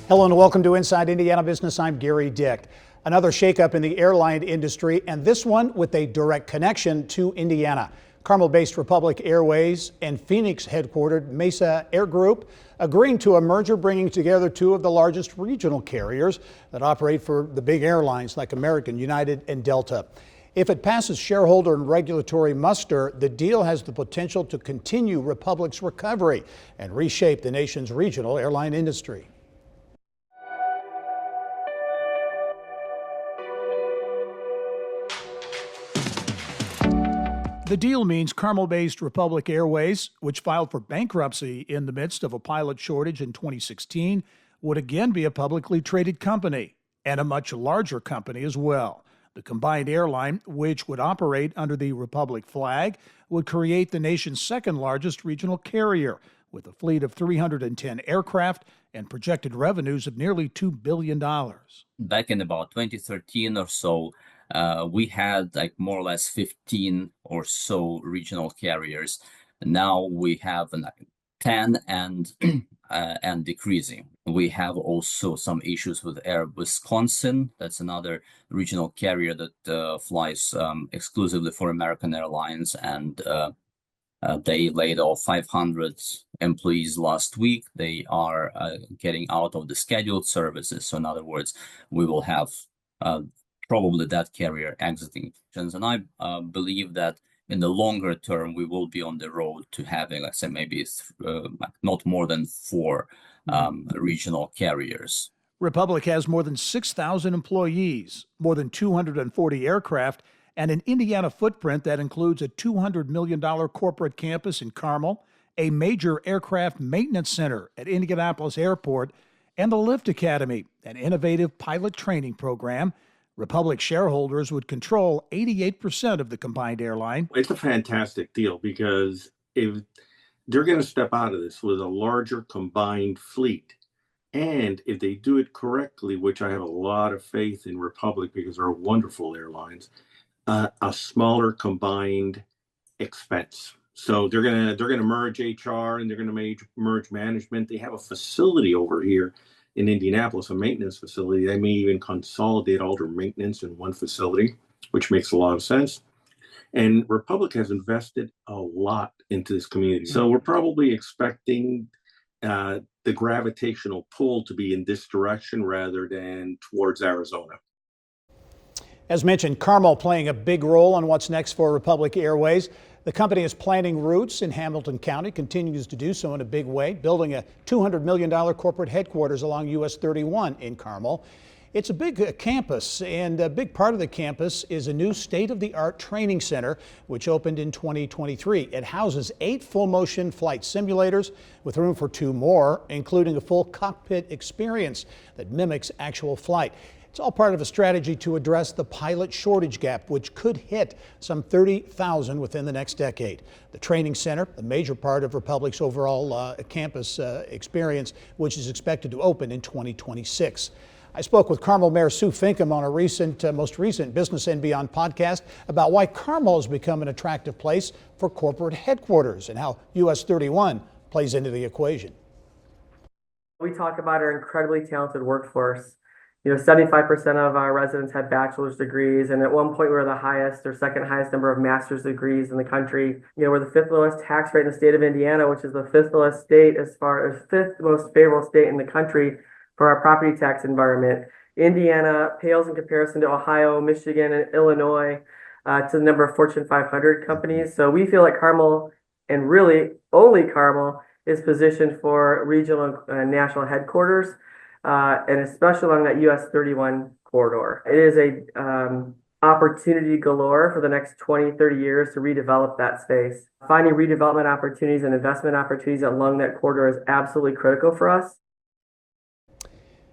Hello and welcome to Inside Indiana Business. I'm Gary Dick. Another shakeup in the airline industry, and this one with a direct connection to Indiana. Carmel-based Republic Airways and Phoenix-headquartered Mesa Air Group agreeing to a merger bringing together two of the largest regional carriers that operate for the big airlines like American, United, and Delta. If it passes shareholder and regulatory muster, the deal has the potential to continue Republic's recovery and reshape the nation's regional airline industry. The deal means Carmel-based Republic Airways, which filed for bankruptcy in the midst of a pilot shortage in 2016, would again be a publicly traded company, and a much larger company as well. The combined airline, which would operate under the Republic flag, would create the nation's second largest regional carrier, with a fleet of 310 aircraft and projected revenues of nearly $2 billion. Back in about 2013 or so, we had like more or less 15 or so regional carriers. Now we have 10 and and decreasing. We have also some issues with Air Wisconsin. That's another regional carrier that flies exclusively for American Airlines, and they laid off 500 employees last week. They are getting out of the scheduled services. So in other words, we will have probably that carrier exiting. And I believe that in the longer term, we will be on the road to having, let's say, maybe not more than 4 regional carriers. Republic has more than 6,000 employees, more than 240 aircraft, and an Indiana footprint that includes a $200 million corporate campus in Carmel, a major aircraft maintenance center at Indianapolis Airport, and the Lift Academy, an innovative pilot training program. Republic shareholders would control 88% of the combined airline. It's a fantastic deal because if they're going to step out of this with a larger combined fleet, and if they do it correctly, which I have a lot of faith in Republic because they're wonderful airlines, a smaller combined expense. So they're gonna merge HR and they're gonna merge management. They have a facility over here in Indianapolis, a maintenance facility. They may even consolidate all their maintenance in one facility, which makes a lot of sense. And Republic has invested a lot into this community. So we're probably expecting the gravitational pull to be in this direction rather than towards Arizona. As mentioned, Carmel playing a big role on what's next for Republic Airways. The company is planting roots in Hamilton County, continues to do so in a big way, building a $200 million corporate headquarters along US 31 in Carmel. It's a big campus, and a big part of the campus is a new state-of-the-art training center, which opened in 2023. It houses 8 full-motion flight simulators with room for 2 more, including a full cockpit experience that mimics actual flight. It's all part of a strategy to address the pilot shortage gap, which could hit some 30,000 within the next decade. The training center, a major part of Republic's overall campus experience, which is expected to open in 2026. I spoke with Carmel Mayor Sue Finkam on a most recent Business and Beyond podcast about why Carmel has become an attractive place for corporate headquarters and how US 31 plays into the equation. We talk about our incredibly talented workforce. 75% of our residents had bachelor's degrees, and at one point we were the highest or second highest number of master's degrees in the country. We're the 5th lowest tax rate in the state of Indiana, which is the 5th lowest state as far as 5th most favorable state in the country for our property tax environment. Indiana pales in comparison to Ohio, Michigan, and Illinois to the number of Fortune 500 companies. So we feel like Carmel, and really only Carmel, is positioned for regional and national headquarters. And especially along that US 31 corridor. It is a opportunity galore for the next 20, 30 years to redevelop that space. Finding redevelopment opportunities and investment opportunities along that corridor is absolutely critical for us.